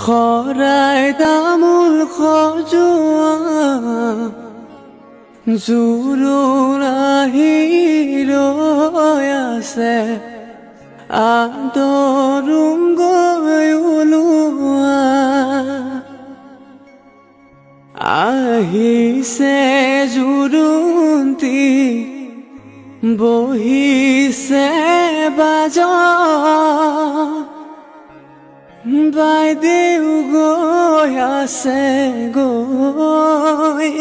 শৰাই তামোল সজোৱা জোৰোণ আহি ৰৈ আছে আদৰুম গৈ ওলোৱা আহিছে জোৰোণটি বহিছে বাজা বাইদেউ গৈ আছে গৈ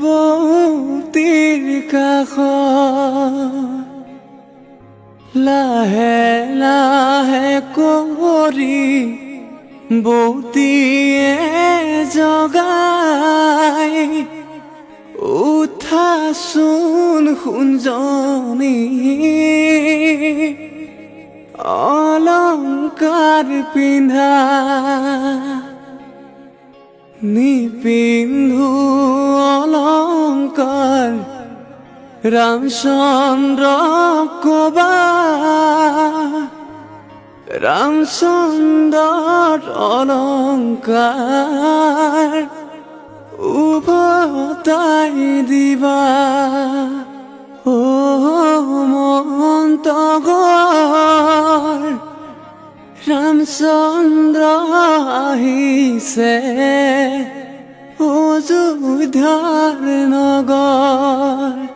বৌতিৰ কাষত লাহে লাহে কৰি বৌতিয়ে জগাই উঠাচোন সোণজনী অলংকাৰ পিন্ধা নিপিন্ধো অলংকাৰ ৰামচন্দ্ৰ কবা ৰামচন্দ্ৰৰ অলংকাৰ উভতাই দিবা ও মন্তগৰ ৰামচন্দ্ৰ আহিছে অযোধ্যাৰ নগৰ।